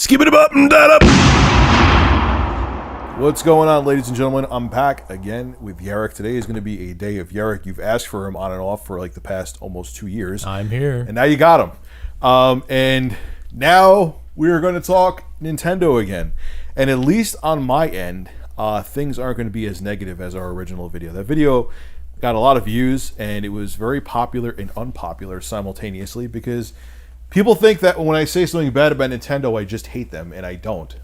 Skip it up and that up. What's going on, ladies and gentlemen? I'm back again with Jarek. Today is going to be a day of Jarek. You've asked for him on and off for like the past almost 2 years. I'm here. And now you got him. And now we're going to talk Nintendo again. And at least on my end, things aren't going to be as negative as our original video. That video got a lot of views, and it was very popular and unpopular simultaneously because people think that when I say something bad about Nintendo, I just hate them, and I don't.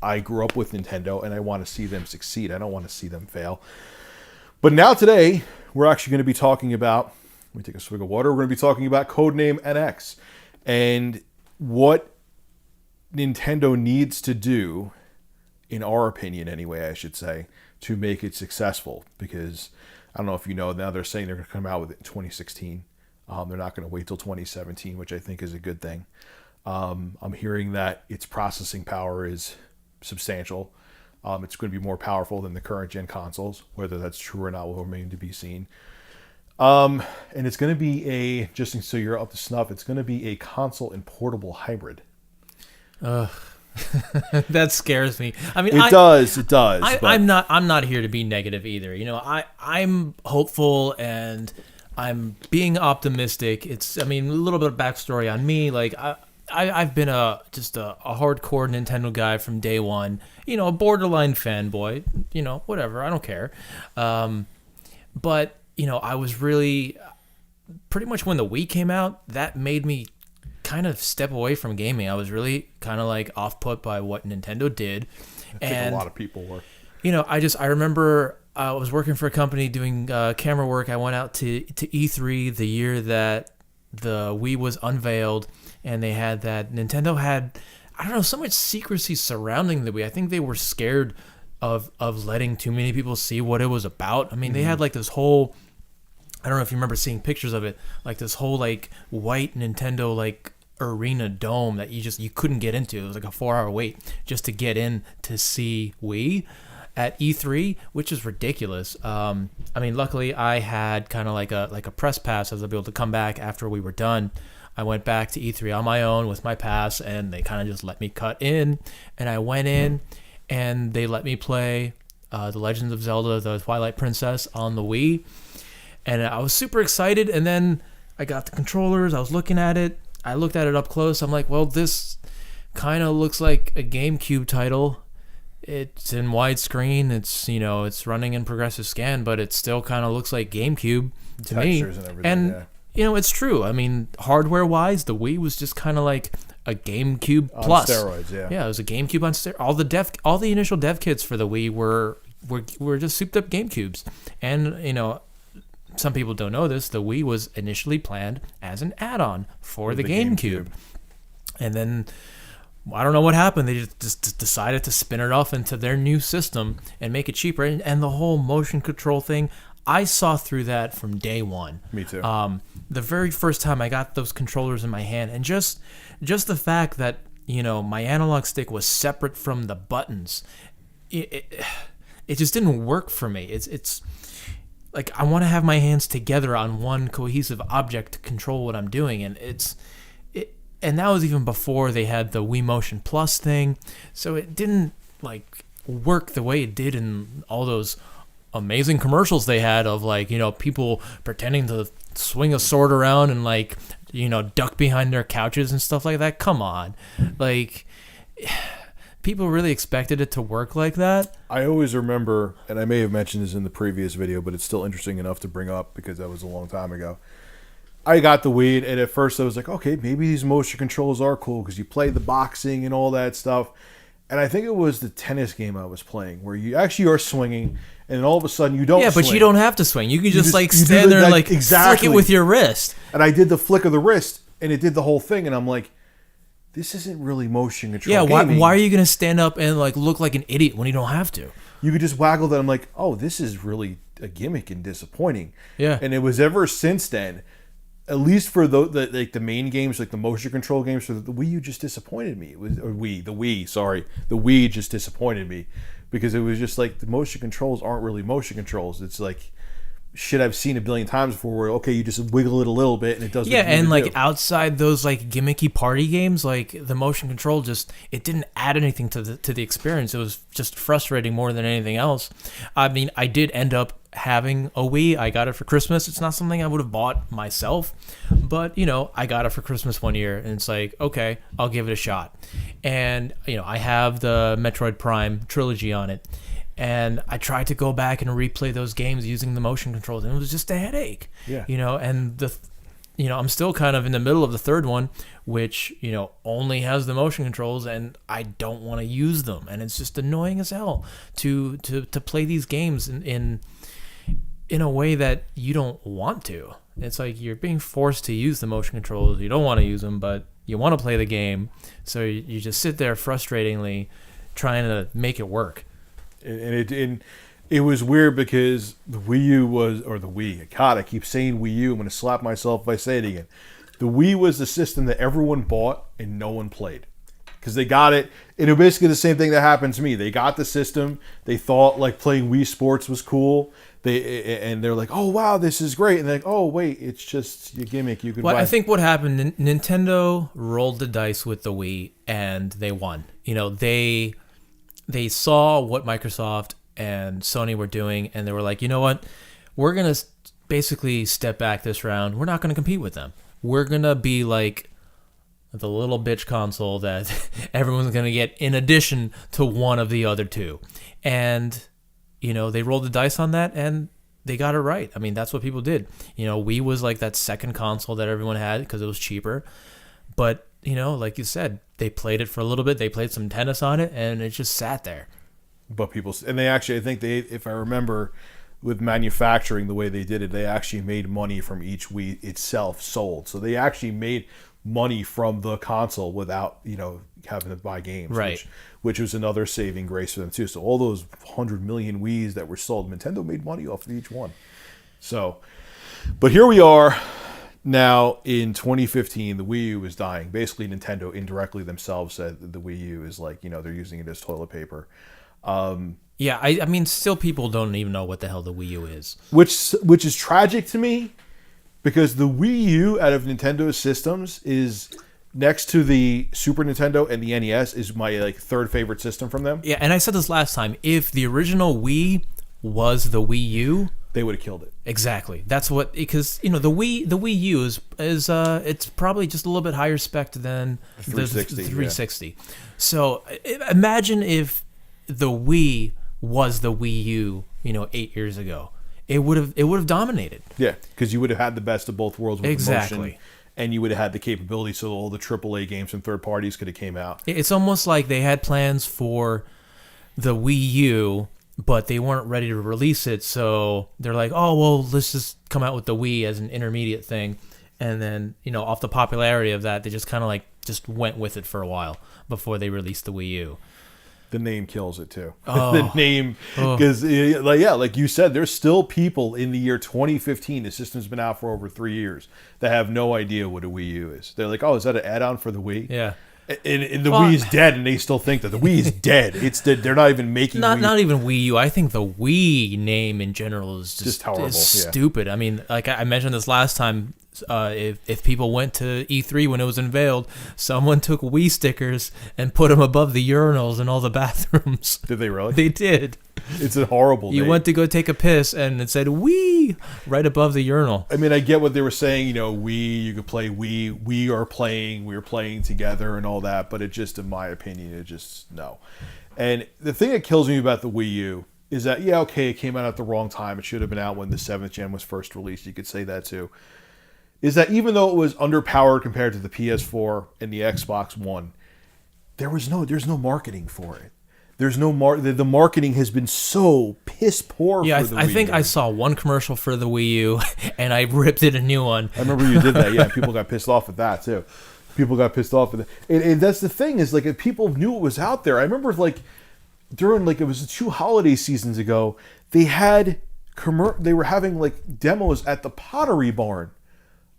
I grew up with Nintendo, and I want to see them succeed. I don't want to see them fail. But now today, we're actually going to be talking about, let me take a swig of water, we're going to be talking about Codename NX and what Nintendo needs to do, in our opinion anyway, I should say, to make it successful. Because, I don't know if you know, now they're saying they're going to come out with it in 2016. They're not going to wait till 2017, which I think is a good thing. I'm hearing that its processing power is substantial. It's going to be more powerful than the current gen consoles. Whether that's true or not will remain to be seen. And it's going to be just so you're up to snuff, it's going to be a console and portable hybrid. That scares me. I mean, it does. I'm not here to be negative either. You know, I'm hopeful and I'm being optimistic. A little bit of backstory on me. Like I've been just a hardcore Nintendo guy from day one. You know, a borderline fanboy. You know, whatever. I don't care. But you know, I was really pretty much when the Wii came out, that made me kind of step away from gaming. I was really kind of like off put by what Nintendo did. I think a lot of people were. You know, I remember I was working for a company doing camera work. I went out to E3 the year that the Wii was unveiled, and they had that Nintendo had, I don't know, so much secrecy surrounding the Wii. I think they were scared of letting too many people see what it was about. I mean, they had like this whole, I don't know if you remember seeing pictures of it, like this whole like white Nintendo like arena dome that you couldn't get into. It was like a 4-hour wait just to get in to see Wii at E3, which is ridiculous. I mean, luckily I had kind of like a press pass. I was able to come back after we were done. I went back to E3 on my own with my pass, and they kind of just let me cut in. And I went in, and they let me play The Legend of Zelda: The Twilight Princess on the Wii. And I was super excited, and then I got the controllers. I was looking at it. I looked at it up close. I'm like, well, this kind of looks like a GameCube title. It's in widescreen. It's running in progressive scan, but it still kind of looks like GameCube to me. And you know, it's true. I mean, hardware-wise, the Wii was just kind of like a GameCube Plus. On steroids, yeah. Yeah, it was a GameCube on steroids. All the initial dev kits for the Wii were just souped-up GameCubes. And, you know, some people don't know this, the Wii was initially planned as an add-on for the GameCube. And then, I don't know what happened. They just decided to spin it off into their new system and make it cheaper. And the whole motion control thing, I saw through that from day one. Me too. The very first time I got those controllers in my hand, and just the fact that, you know, my analog stick was separate from the buttons, it just didn't work for me. It's like I want to have my hands together on one cohesive object to control what I'm doing, and and that was even before they had the Wii Motion Plus thing, so it didn't like work the way it did in all those amazing commercials they had of, like, you know, people pretending to swing a sword around and, like, you know, duck behind their couches and stuff like that. Come on, like, people really expected it to work like that. I always remember, and I may have mentioned this in the previous video, but it's still interesting enough to bring up because that was a long time ago. I got the Wii, and at first I was like, okay, maybe these motion controls are cool because you play the boxing and all that stuff. And I think it was the tennis game I was playing where you actually are swinging, and then all of a sudden you don't swing. Yeah, but you don't have to swing. You can just like stand there and like flick it with your wrist. And I did the flick of the wrist, and it did the whole thing, and I'm like, this isn't really motion control. Yeah, why are you going to stand up and like look like an idiot when you don't have to? You could just waggle that. I'm like, oh, this is really a gimmick and disappointing. Yeah. And it was ever since then, at least for the main games, like the motion control games, for the Wii U just disappointed me. The Wii just disappointed me because it was just like the motion controls aren't really motion controls. It's like shit I've seen a billion times before where, okay, you just wiggle it a little bit and it does what Yeah, you need and to like do. outside those like gimmicky party games, like the motion control just it didn't add anything to the experience. It was just frustrating more than anything else. I mean, I did end up having a Wii. I got it for Christmas. It's not something I would have bought myself, but you know, I got it for Christmas one year, and it's like, okay, I'll give it a shot. And you know, I have the Metroid Prime trilogy on it. And I tried to go back and replay those games using the motion controls, and it was just a headache. Yeah. You know, and I'm still kind of in the middle of the third one, which, you know, only has the motion controls, and I don't want to use them, and it's just annoying as hell to play these games in a way that you don't want to. It's like you're being forced to use the motion controls. You don't want to use them, but you want to play the game, so you just sit there frustratingly trying to make it work. And it was weird because the Wii U was, or the Wii, God, I keep saying Wii U. I'm going to slap myself if I say it again. The Wii was the system that everyone bought and no one played. Because they got it, and it was basically the same thing that happened to me. They got the system, they thought like playing Wii Sports was cool, they're like, oh wow, this is great, and they're like, oh wait, it's just your gimmick. You could Well, buy. I think what happened, Nintendo rolled the dice with the Wii, and they won. You know, they saw what Microsoft and Sony were doing, and they were like, you know what? We're going to basically step back this round. We're not going to compete with them. We're going to be like the little bitch console that everyone's going to get in addition to one of the other two. And, you know, they rolled the dice on that, and they got it right. I mean, that's what people did. You know, Wii was like that second console that everyone had because it was cheaper. But, you know, like you said, they played it for a little bit. They played some tennis on it, and it just sat there. But they actually, I think if I remember, with manufacturing the way they did it, they actually made money from each Wii itself sold. So they actually made money from the console without, you know, having to buy games, right? Which was another saving grace for them too. So all those 100 million Wiis that were sold, Nintendo made money off of each one. So, but here we are. Now, in 2015, the Wii U was dying. Basically, Nintendo indirectly themselves said that the Wii U is like, you know, they're using it as toilet paper. Yeah, I mean, still people don't even know what the hell the Wii U is. Which is tragic to me, because the Wii U out of Nintendo's systems is, next to the Super Nintendo and the NES, is my like third favorite system from them. Yeah, and I said this last time. If the original Wii was the Wii U, they would have killed it. Exactly. That's what, because you know the Wii U is it's probably just a little bit higher spec than the 360. Yeah. So imagine if the Wii was the Wii U, you know, 8 years ago. It would have dominated. Yeah, because you would have had the best of both worlds with exactly. the motion, and you would have had the capability so all the AAA games from third parties could have came out. It's almost like they had plans for the Wii U, but they weren't ready to release it, so they're like, oh, well, let's just come out with the Wii as an intermediate thing. And then, you know, off the popularity of that, they just kind of like just went with it for a while before they released the Wii U. The name kills it too. Oh. The name, because like you said, there's still people in the year 2015. The system's been out for over 3 years that have no idea what a Wii U is. They're like, oh, is that an add-on for the Wii? Yeah. And the Wii is dead, and they still think that the Wii is dead. It's dead. They're not even making not even Wii U. I think the Wii name in general is just horrible. Stupid. I mean, like I mentioned this last time. If people went to E3 when it was unveiled, someone took Wii stickers and put them above the urinals in all the bathrooms. Did they really? They did. It's a horrible name. You went to go take a piss, and it said Wii right above the urinal. I mean, I get what they were saying. You know, Wii, you could play Wii. We're playing together and all that. But it just, in my opinion, it just, no. And the thing that kills me about the Wii U is that, yeah, okay, it came out at the wrong time. It should have been out when the 7th gen was first released. You could say that too. Is that even though it was underpowered compared to the PS4 and the Xbox One, there's no marketing for it. There's no the marketing has been so piss poor. Yeah, for the I Wii think U. I saw one commercial for the Wii U, and I ripped it a new one. I remember you did that. Yeah, people got pissed off at that too. People got pissed off at that, and that's the thing is like if people knew it was out there. I remember like during like it was 2 holiday seasons ago, they were having like demos at the Pottery Barn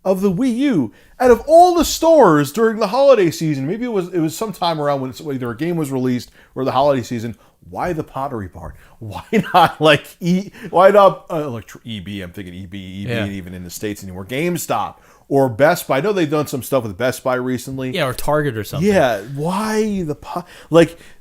of the Wii U out of all the stores during the holiday season. Maybe it was sometime around when either a game was released or the holiday season. Why the Pottery Barn? Why not why not EB? I'm thinking EB ain't even in the States anymore. GameStop or Best Buy. I know they've done some stuff with Best Buy recently. Yeah, or Target or something. Yeah, why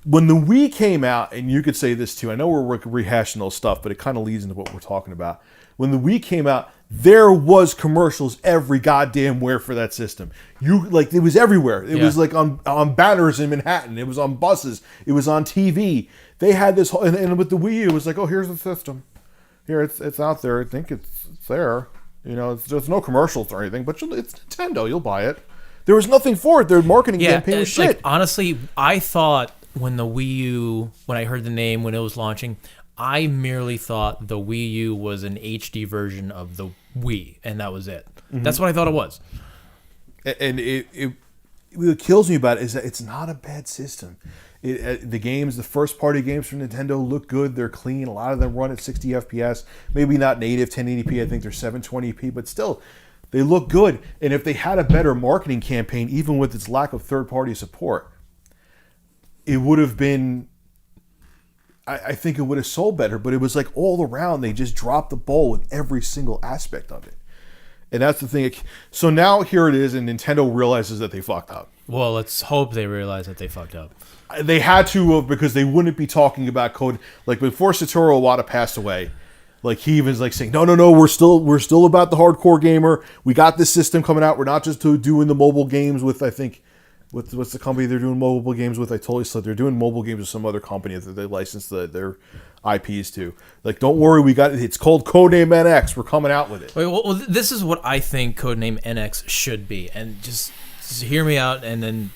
when the Wii came out, and you could say this too. I know we're rehashing those stuff, but it kind of leads into what we're talking about. When the Wii came out, there was commercials every goddamn where for that system. It was everywhere. It was like on banners in Manhattan. It was on buses. It was on TV. They had this whole, and with the Wii U, it was like, oh, here's the system. Here, it's out there. I think it's there. There's no commercials or anything, but it's Nintendo. You'll buy it. There was nothing for it. Their marketing campaign was shit. Honestly, I thought when I heard the name when it was launching, I merely thought the Wii U was an HD version of the Wii, and that was it. Mm-hmm. That's what I thought it was. And what kills me about it is that it's not a bad system. The first-party games from Nintendo look good. They're clean. A lot of them run at 60 FPS. Maybe not native 1080p. I think they're 720p, but still, they look good. And if they had a better marketing campaign, even with its lack of third-party support, it would have been... I think it would have sold better, but it was like all around, they just dropped the ball with every single aspect of it. And that's the thing. So now here it is, and Nintendo realizes that they fucked up. Well, let's hope they realize that they fucked up. They had to, because they wouldn't be talking about code. Like before Satoru Iwata passed away, like he was like saying, no, we're still about the hardcore gamer. We got this system coming out. We're not just doing the mobile games with, I think, what's the company they're doing mobile games with? I totally slipped. They're doing mobile games with some other company that they license their IPs to. Like, don't worry, it's called Codename NX. We're coming out with it. Wait, well, this is what I think Codename NX should be, and just hear me out, and then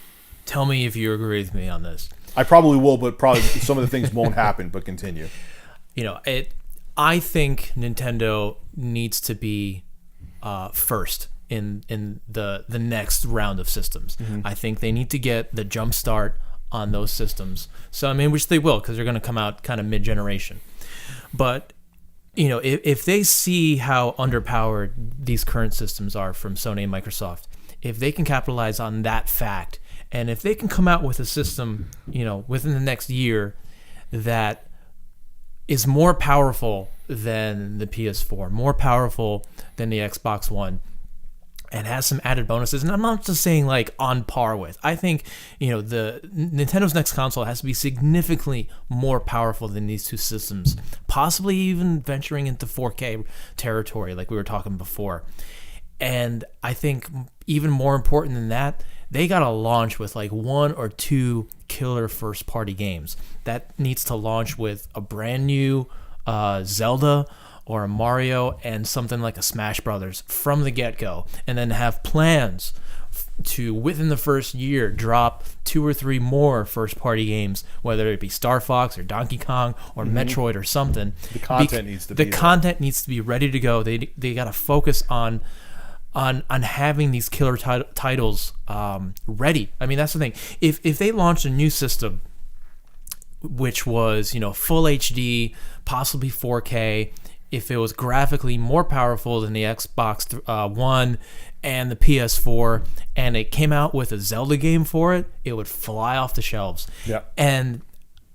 tell me if you agree with me on this. I probably will, but probably some of the things won't happen. But continue. I think Nintendo needs to be first in the next round of systems. Mm-hmm. I think they need to get the jump start on those systems. So, which they will, because they're going to come out kind of mid-generation. But, if they see how underpowered these current systems are from Sony and Microsoft, if they can capitalize on that fact, and if they can come out with a system, within the next year that is more powerful than the PS4, more powerful than the Xbox One, and has some added bonuses, and I'm not just saying like on par with. I think the Nintendo's next console has to be significantly more powerful than these two systems, possibly even venturing into 4K territory, like we were talking before. And I think even more important than that, they gotta launch with like one or two killer first-party games. That needs to launch with a brand new Zelda or a Mario and something like a Smash Brothers from the get-go, and then have plans to, within the first year, drop 2 or 3 more first-party games, whether it be Star Fox or Donkey Kong or Metroid or something. The content needs to be ready to go. They got to focus on having these killer titles ready. That's the thing. If they launched a new system, which was full HD, possibly 4K, if it was graphically more powerful than the Xbox One and the PS4, and it came out with a Zelda game for it, it would fly off the shelves. Yeah. And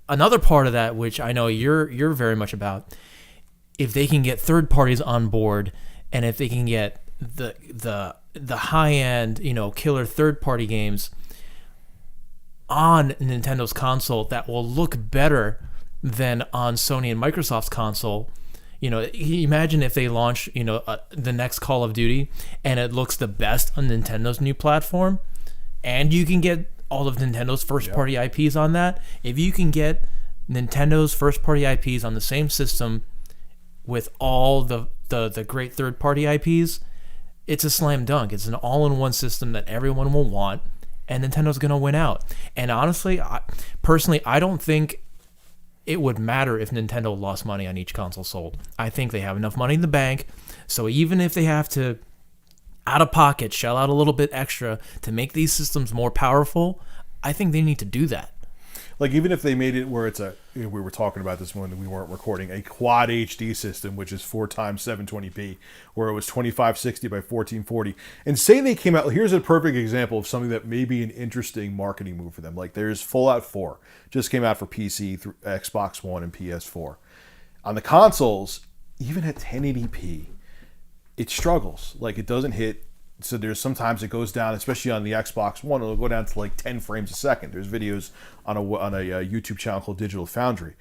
another part of that, which I know you're very much about, if they can get third parties on board, and if they can get the high end killer third party games on Nintendo's console that will look better than on Sony and Microsoft's console. Imagine if they launch, the next Call of Duty and it looks the best on Nintendo's new platform, and you can get all of Nintendo's first-party IPs on that. If you can get Nintendo's first-party IPs on the same system with all the great third-party IPs, it's a slam dunk. It's an all-in-one system that everyone will want, and Nintendo's going to win out. And honestly, personally, I don't think it would matter if Nintendo lost money on each console sold. I think they have enough money in the bank, so even if they have to, out of pocket, shell out a little bit extra to make these systems more powerful, I think they need to do that. like even if they made it where it's we were talking about this when we weren't recording, a quad HD system, which is 4 times 720p, where it was 2560 by 1440, and say they came out. Here's a perfect example of something that may be an interesting marketing move for them. Like there's Fallout 4 just came out for PC, Xbox One, and PS4. On the consoles, even at 1080p, it struggles. Like it doesn't hit. So there's sometimes it goes down, especially on the Xbox One, it'll go down to like 10 frames a second. There's videos on a YouTube channel called Digital Foundry.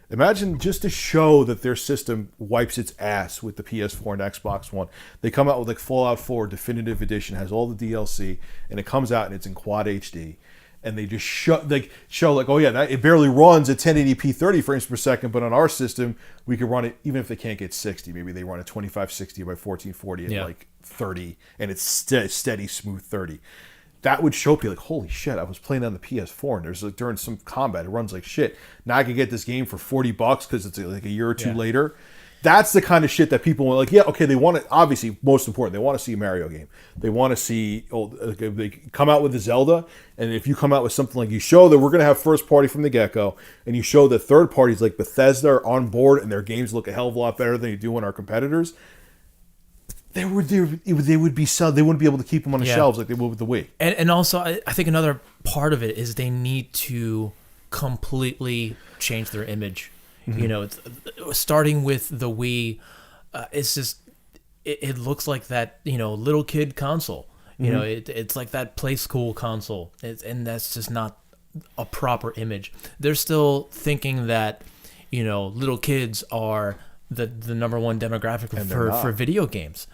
Imagine just to show that their system wipes its ass with the PS4 and Xbox One. They come out with like Fallout 4 Definitive Edition, has all the DLC, and it comes out and it's in quad HD. And they just show like, oh yeah, it barely runs at 1080p 30 frames per second, but on our system we can run it even if they can't get 60. Maybe they run a 2560 by 1440 at like 30, and it's steady smooth 30. That would show people like, holy shit, I was playing on the PS4 and there's like during some combat it runs like shit. Now I can get this game for $40 because it's like a year or two later. That's the kind of shit that people want. Like, yeah, okay, they want to, obviously, most important, they want to see a Mario game. They want to see, they come out with a Zelda, and if you come out with something like, you show that we're going to have first party from the get-go, and you show that third parties like Bethesda are on board, and their games look a hell of a lot better than they do in our competitors, they wouldn't be able to keep them on the shelves like they would with the Wii. And also, I think another part of it is they need to completely change their image. You know, it's, starting with the Wii, it's just it looks like that, you know, little kid console. You know, it's like that play school console, and that's just not a proper image. They're still thinking that, you know, little kids are the number one demographic for video games.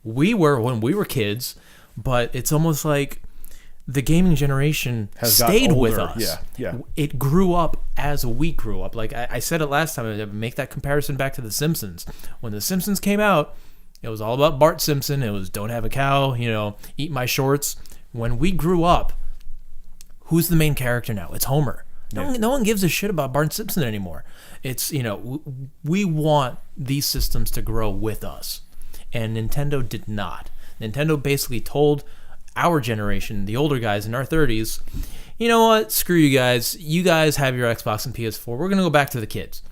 We were when we were kids, but it's almost like the gaming generation has stayed with us. Yeah. It grew up as we grew up. Like I said it last time, I make that comparison back to The Simpsons. When The Simpsons came out, it was all about Bart Simpson. It was don't have a cow, you know, eat my shorts. When we grew up, who's the main character now? It's Homer. No one gives a shit about Bart Simpson anymore. It's, you know, we want these systems to grow with us. And Nintendo did not. Nintendo basically told our generation, the older guys in our 30s, you know what, screw you guys. You guys have your Xbox and PS4. We're going to go back to the kids.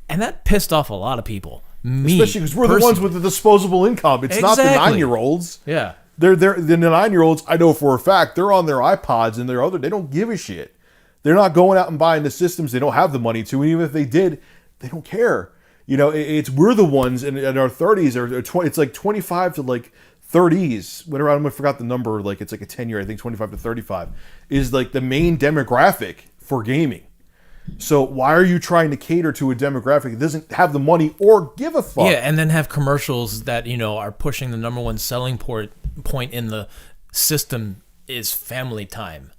And that pissed off a lot of people. Me, especially because we're the ones with the disposable income. It's not the 9-year-olds. Yeah. The 9-year-olds, I know for a fact, they're on their iPods and they don't give a shit. They're not going out and buying the systems. They don't have the money to. And even if they did, they don't care. You know, we're the ones in our 30s or 20. It's like 25 to like 30s, whatever. I forgot the number. Like it's like a 10-year. I think 25 to 35 is like the main demographic for gaming. So why are you trying to cater to a demographic that doesn't have the money or give a fuck? Yeah, and then have commercials that, you know, are pushing the number one selling point in the system is family time.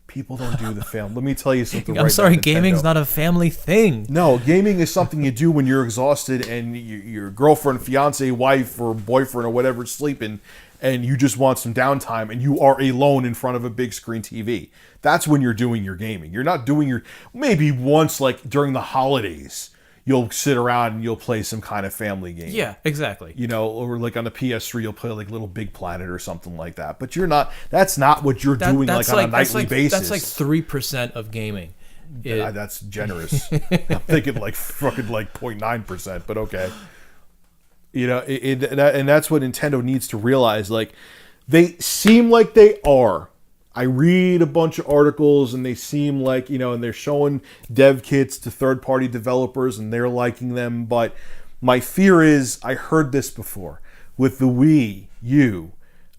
People don't do the family. Let me tell you something. I'm sorry, gaming's not a family thing. No, gaming is something you do when you're exhausted and your girlfriend, fiance, wife, or boyfriend or whatever is sleeping, and you just want some downtime, and you are alone in front of a big screen TV. That's when you're doing your gaming. You're not doing maybe once, like during the holidays, you'll sit around and you'll play some kind of family game. Yeah, exactly. You know, or like on the PS3, you'll play like Little Big Planet or something like that. But that's not what you're doing on a nightly basis. That's like 3% of gaming. That's generous. I'm thinking like fucking like 0.9%, but okay. You know, and that's what Nintendo needs to realize. Like, they seem like they are. I read a bunch of articles and they seem like, you know, and they're showing dev kits to third-party developers and they're liking them. But my fear is, I heard this before with the Wii U.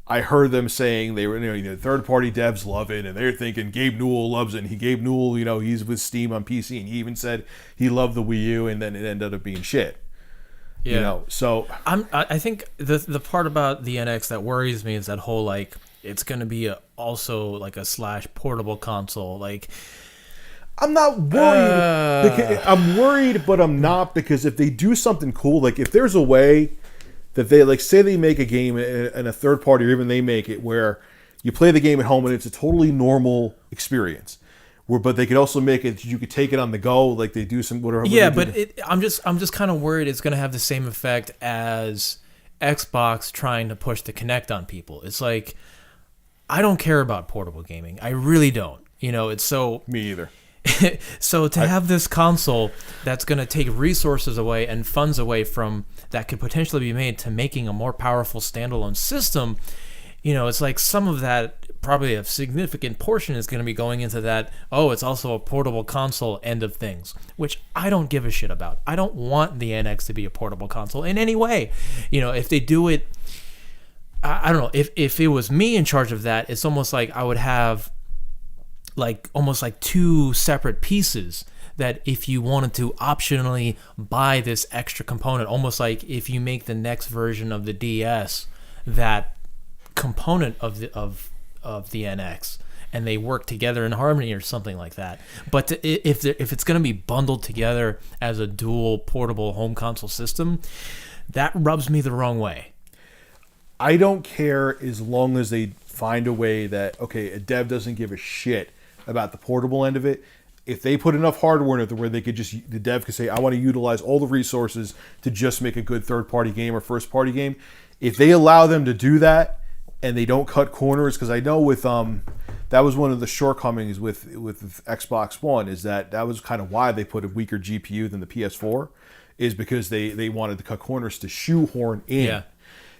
I heard them saying they were, you know, third-party devs love it, and they're thinking Gabe Newell loves it. And Gabe Newell, you know, he's with Steam on PC, and he even said he loved the Wii U, and then it ended up being shit. Yeah. You know, so I think the part about the NX that worries me is that whole like it's going to be also like a / portable console. Like, I'm not worried. I'm worried, but I'm not, because if they do something cool, like if there's a way that they, like, say they make a game and a third party, or even they make it where you play the game at home and it's a totally normal experience. But they could also make it, you could take it on the go, like they do some whatever. Yeah, but I'm just kind of worried it's going to have the same effect as Xbox trying to push the Kinect on people. It's like, I don't care about portable gaming. I really don't. It's so Me either. so to have this console that's going to take resources away and funds away from that could potentially be made to making a more powerful standalone system, it's like some of that, probably a significant portion, is going to be going into that, it's also a portable console end of things, which I don't give a shit about. I don't want the NX to be a portable console in any way. If they do it, I don't know, if it was me in charge of that, it's almost like I would have almost like two separate pieces that if you wanted to optionally buy this extra component, almost like if you make the next version of the DS that component of the NX, and they work together in harmony or something like that. But if it's going to be bundled together as a dual portable home console system, that rubs me the wrong way. I don't care as long as they find a way that, okay, a dev doesn't give a shit about the portable end of it. If they put enough hardware in it where the dev could say, I want to utilize all the resources to just make a good third-party game or first-party game. If they allow them to do that and they don't cut corners, because I know with that was one of the shortcomings with Xbox One, is that was kind of why they put a weaker GPU than the PS4, is because they wanted to cut corners to shoehorn in. Yeah.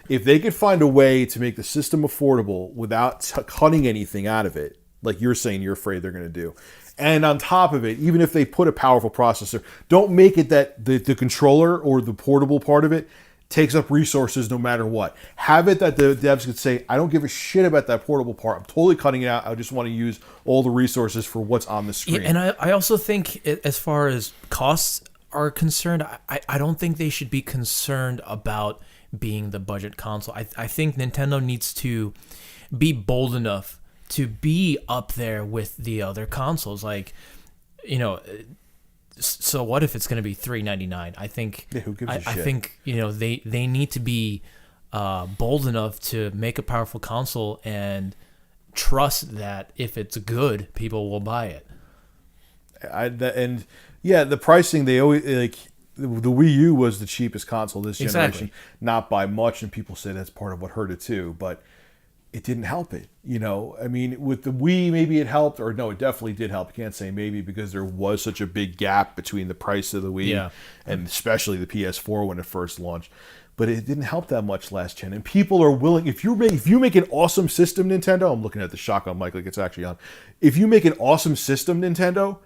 If they could find a way to make the system affordable without cutting anything out of it, like you're saying you're afraid they're going to do. And on top of it, even if they put a powerful processor, don't make it that the controller or the portable part of it takes up resources no matter what. Have it that the devs could say, I don't give a shit about that portable part. I'm totally cutting it out. I just want to use all the resources for what's on the screen. Yeah, and I also think as far as costs are concerned, I don't think they should be concerned about being the budget console. I think Nintendo needs to be bold enough to be up there with the other consoles. So what if it's going to be $399? I think who gives a shit? I think they need to be bold enough to make a powerful console and trust that if it's good, people will buy it. The pricing, they always the Wii U was the cheapest console this generation, not by much, and people say that's part of what hurt it too, but it didn't help it. I mean, with the Wii, maybe it helped, or no, it definitely did help. You can't say maybe, because there was such a big gap between the price of the Wii and especially the PS4 when it first launched. But it didn't help that much last gen. And people are willing, if you make an awesome system, Nintendo, I'm looking at the shotgun mic like it's actually on. If you make an awesome system, Nintendo,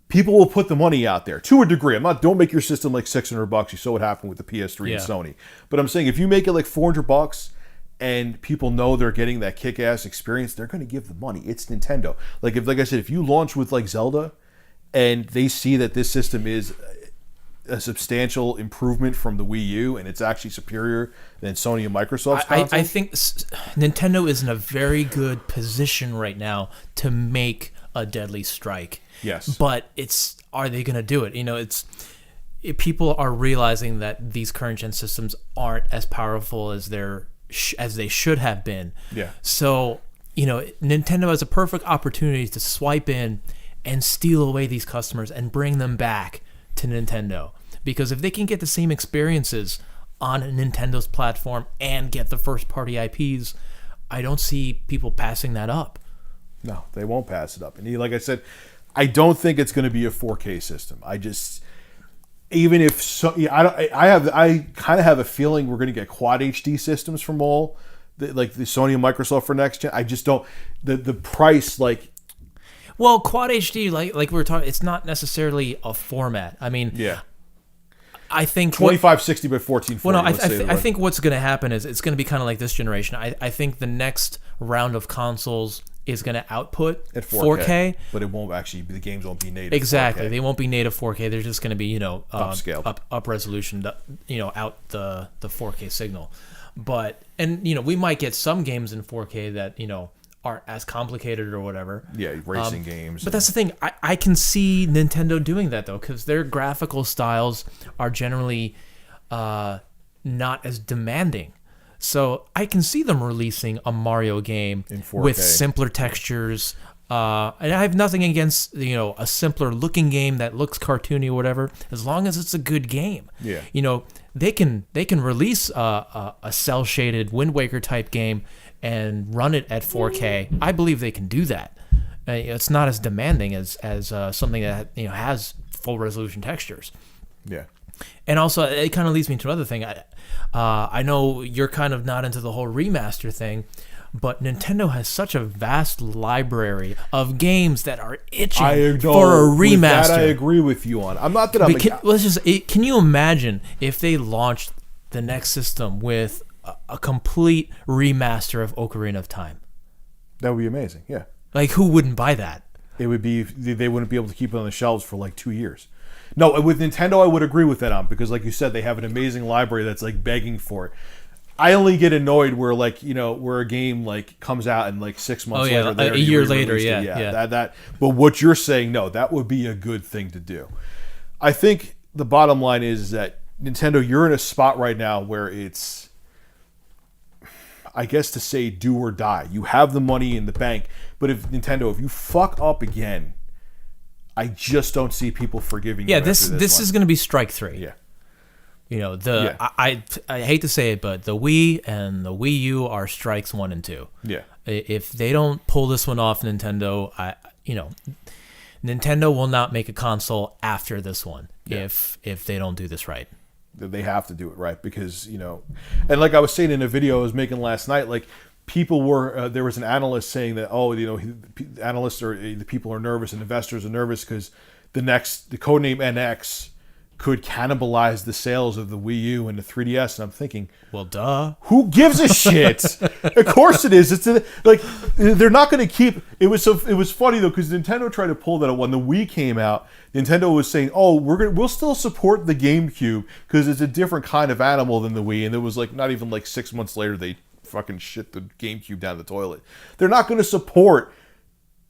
people will put the money out there to a degree. Don't make your system like $600. You saw what happened with the PS3 and Sony. But I'm saying if you make it like $400 and people know they're getting that kick-ass experience, they're going to give the money. It's Nintendo. Like I said, if you launch with like Zelda and they see that this system is a substantial improvement from the Wii U and it's actually superior than Sony and Microsoft's consoles, I think Nintendo is in a very good position right now to make a deadly strike. Yes. But are they going to do it? People are realizing that these current gen systems aren't as powerful as they should have been. Yeah. So, Nintendo has a perfect opportunity to swipe in and steal away these customers and bring them back to Nintendo. Because if they can get the same experiences on Nintendo's platform and get the first party IPs, I don't see people passing that up. No, they won't pass it up. And like I said, I don't think it's going to be a 4K system. I kind of have a feeling we're going to get quad HD systems from all like the Sony and Microsoft for next gen. I just don't the price Well, quad HD like we were talking, it's not necessarily a format. I mean, I think 2560 by 1440. Well, no, I think what's going to happen is it's going to be kind of like this generation. I think the next round of consoles is going to output at 4K, but it won't actually. The games won't be native. Exactly, 4K. They won't be native 4K. They're just going to be upscaled, up resolution, out the 4K signal. But we might get some games in 4K that aren't as complicated or whatever. Yeah, racing games. But that's the thing. I can see Nintendo doing that though, because their graphical styles are generally not as demanding. So I can see them releasing a Mario game in 4K with simpler textures. And I have nothing against a simpler looking game that looks cartoony or whatever, as long as it's a good game. Yeah. They can release a cell shaded Wind Waker type game and run it at 4K. I believe they can do that. It's not as demanding as something that has full resolution textures. Yeah. And also, it kind of leads me to another thing. I know you're kind of not into the whole remaster thing, but Nintendo has such a vast library of games that are itching for a remaster. With that, I agree with you on. I'm not that I'm. Can you imagine if they launched the next system with a complete remaster of Ocarina of Time? That would be amazing. Yeah. Like, who wouldn't buy that? It would be. They wouldn't be able to keep it on the shelves for like 2 years. No, with Nintendo, I would agree with that on, because, like you said, they have an amazing library that's like begging for it. I only get annoyed where where a game like comes out and like 6 months later, a year later, yeah. That. But what you're saying, no, that would be a good thing to do. I think the bottom line is that Nintendo, you're in a spot right now where it's, I guess to say, do or die. You have the money in the bank, but if you fuck up again, I just don't see people forgiving you. Yeah, this is going to be strike 3. Yeah. I hate to say it, but the Wii and the Wii U are strikes 1 and 2. Yeah. If they don't pull this one off, Nintendo, Nintendo will not make a console after this one if they don't do this right. They have to do it right, because and like I was saying in a video I was making last night, like people were there was an analyst saying that analysts or the people are nervous and investors are nervous because the codename NX could cannibalize the sales of the Wii U and the 3DS, and I'm thinking, well, duh. Who gives a shit? Of course it is. It's like they're not going to keep. It was funny though, because Nintendo tried to pull that up when the Wii came out. Nintendo was saying, "Oh, we'll still support the GameCube because it's a different kind of animal than the Wii," and it was like not even like 6 months later they fucking shit the GameCube down the toilet. They're not going to support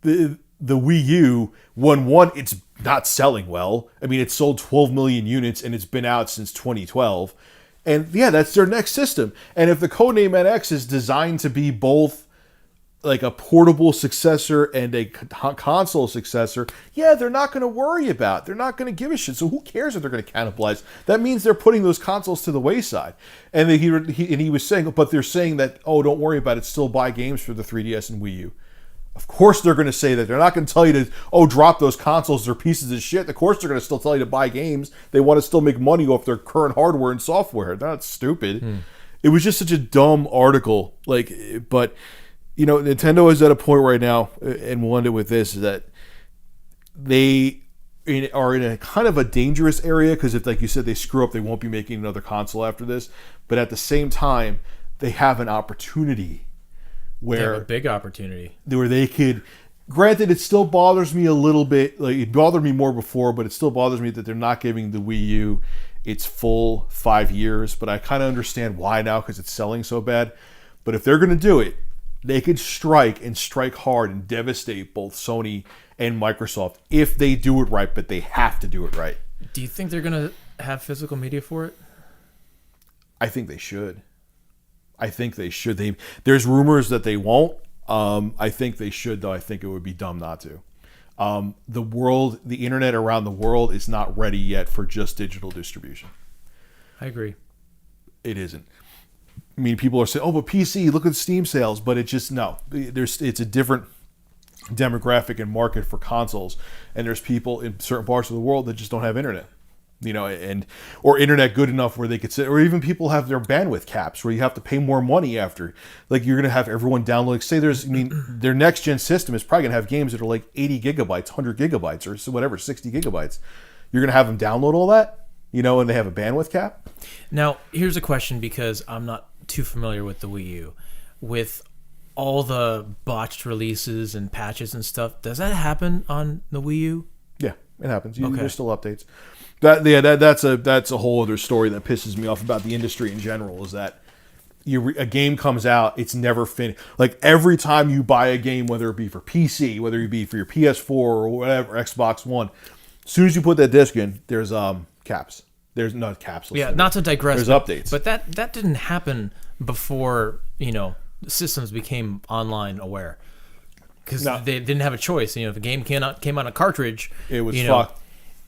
the Wii U when it's not selling well. I mean, it's sold 12 million units and it's been out since 2012. And yeah, that's their next system. And if the codename NX is designed to be both like a portable successor and a console successor, yeah, they're not going to worry about it. They're not going to give a shit. So who cares if they're going to cannibalize? That means they're putting those consoles to the wayside. And he was saying, but they're saying that, oh, don't worry about it. Still buy games for the 3DS and Wii U. Of course they're going to say that. They're not going to tell you to, drop those consoles. They're pieces of shit. Of course they're going to still tell you to buy games. They want to still make money off their current hardware and software. They're not stupid. It was just such a dumb article. But, Nintendo is at a point right now, and we'll end it with this, is that they are in a kind of a dangerous area, because if, like you said, they screw up, they won't be making another console after this. But at the same time, they have an opportunity. They have a big opportunity. Where they could, granted, it still bothers me a little bit. Like, it bothered me more before, but it still bothers me that they're not giving the Wii U its full 5 years. But I kind of understand why now, because it's selling so bad. But if they're going to do it, they could strike hard and devastate both Sony and Microsoft if they do it right. But they have to do it right. Do you think they're going to have physical media for it? I think they should. There's rumors that they won't. I think they should, though. I think it would be dumb not to. The internet around the world is not ready yet for just digital distribution. I agree. It isn't. I mean, people are saying, "Oh, but PC, look at Steam sales," but it just no. It's a different demographic and market for consoles, and there's people in certain parts of the world that just don't have internet. Or internet good enough where they could sit, or even people have their bandwidth caps where you have to pay more money after. Like, you're going to have everyone download. Say their next gen system is probably going to have games that are like 80 gigabytes, 100 gigabytes, or whatever, 60 gigabytes. You're going to have them download all that, and they have a bandwidth cap. Now, here's a question, because I'm not too familiar with the Wii U. With all the botched releases and patches and stuff, does that happen on the Wii U? Yeah, it happens. Okay. There's still updates. That's a whole other story that pisses me off about the industry in general, is that a game comes out, it's never finished. Like, every time you buy a game, whether it be for PC, whether it be for your PS4 or whatever, Xbox One, as soon as you put that disc in, there's caps. There's not caps. Yeah, not to digress. There's updates. But that didn't happen before, the systems became online aware. Because they didn't have a choice. If a game came on a cartridge, it was fucked.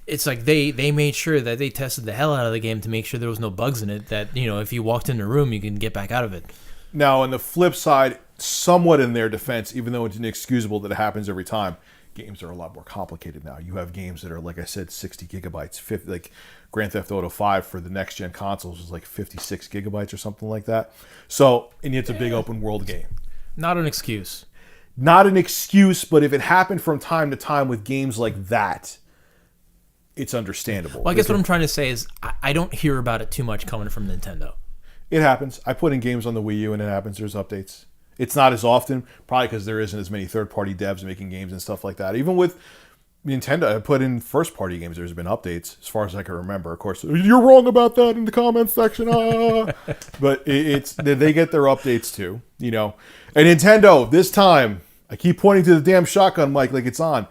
It's like they made sure that they tested the hell out of the game to make sure there was no bugs in it, that, if you walked in the room, you can get back out of it. Now, on the flip side, somewhat in their defense, even though it's inexcusable that it happens every time, games are a lot more complicated now. You have games that are, like I said, 60 gigabytes. 50, like Grand Theft Auto 5 for the next-gen consoles was like 56 gigabytes or something like that. So, and it's a big open world game. Not an excuse. Not an excuse, but if it happened from time to time with games like that, it's understandable. Well, I guess what I'm trying to say is I don't hear about it too much coming from Nintendo. It happens. I put in games on the Wii U and it happens. There's updates. It's not as often, probably because there isn't as many third-party devs making games and stuff like that. Even with Nintendo, I put in first-party games. There's been updates, as far as I can remember. Of course, you're wrong about that in the comments section. But it's they get their updates too, you know. And Nintendo, this time, I keep pointing to the damn shotgun mic like it's on.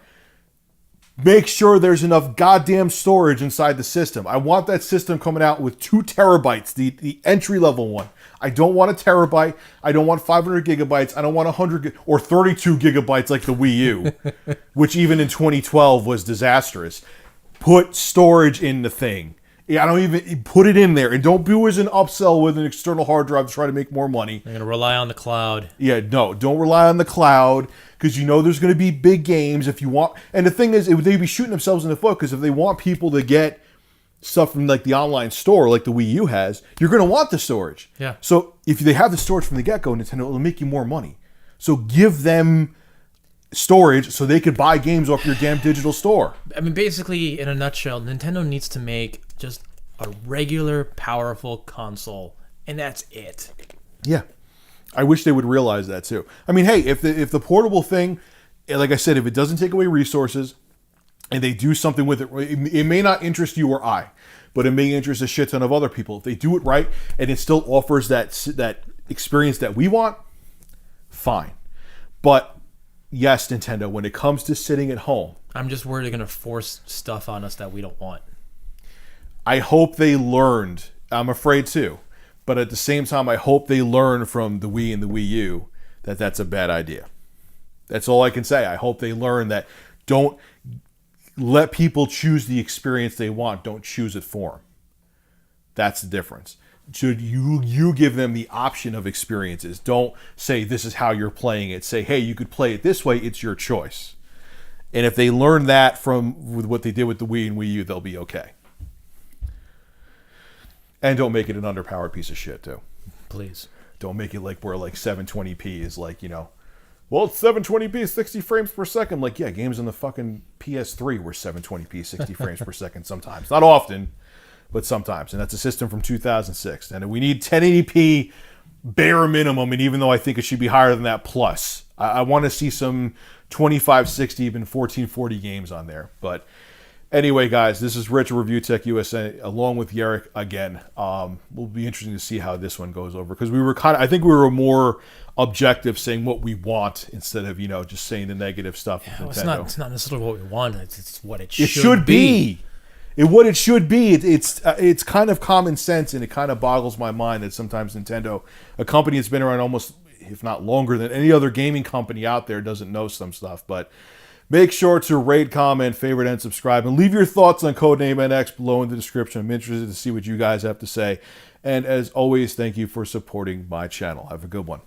Make sure there's enough goddamn storage inside the system. I want that system coming out with 2 terabytes, the entry-level one. I don't want a terabyte. I don't want 500 gigabytes. I don't want 100 or 32 gigabytes like the Wii U, which even in 2012 was disastrous. Put storage in the thing. I don't even put it in there, and don't do as an upsell with an external hard drive to try to make more money. They're gonna rely on the cloud. Yeah, no, don't rely on the cloud because you know there's going to be big games if you want. And the thing is, they'd be shooting themselves in the foot because if they want people to get stuff from like the online store, like the Wii U has, you're going to want the storage. Yeah. So if they have the storage from the get-go, Nintendo will make you more money. So give them storage so they could buy games off your damn digital store. I mean, basically, in a nutshell, Nintendo needs to make just a regular, powerful console, and that's it. Yeah. I wish they would realize that too. I mean, hey, if the portable thing, like I said, if it doesn't take away resources and they do something with it, it may not interest you or I, but it may interest a shit ton of other people. If they do it right and it still offers that experience that we want, fine. But yes, Nintendo, when it comes to sitting at home, I'm just worried they're going to force stuff on us that we don't want. I hope they learned. I'm afraid too. But at the same time, I hope they learn from the Wii and the Wii U that that's a bad idea. That's all I can say. I hope they learn that don't let people choose the experience they want. Don't choose it for them. That's the difference. Should you give them the option of experiences. Don't say this is how you're playing it. Say, hey, you could play it this way. It's your choice. And if they learn that from with what they did with the Wii and Wii U, they'll be okay. And don't make it an underpowered piece of shit, too. Please. Don't make it like where like 720p is like, you know, well, it's 720p, 60 frames per second. Like, yeah, games on the fucking PS3 were 720p, 60 frames per second sometimes. Not often, but sometimes. And that's a system from 2006. And we need 1080p bare minimum. And even though I think it should be higher than that, plus. I want to see some 2560, even 1440 games on there. But anyway, guys, this is Rich, Review Tech USA, along with Jarek again. Will be interesting to see how this one goes over because I think we were more objective, saying what we want instead of just saying the negative stuff. Yeah, well, it's not necessarily what we want. It's what it should should be. What it should be. It's kind of common sense, and it kind of boggles my mind that sometimes Nintendo, a company that's been around almost, if not longer than any other gaming company out there, doesn't know some stuff, but. Make sure to rate, comment, favorite, and subscribe. And leave your thoughts on Codename NX below in the description. I'm interested to see what you guys have to say. And as always, thank you for supporting my channel. Have a good one.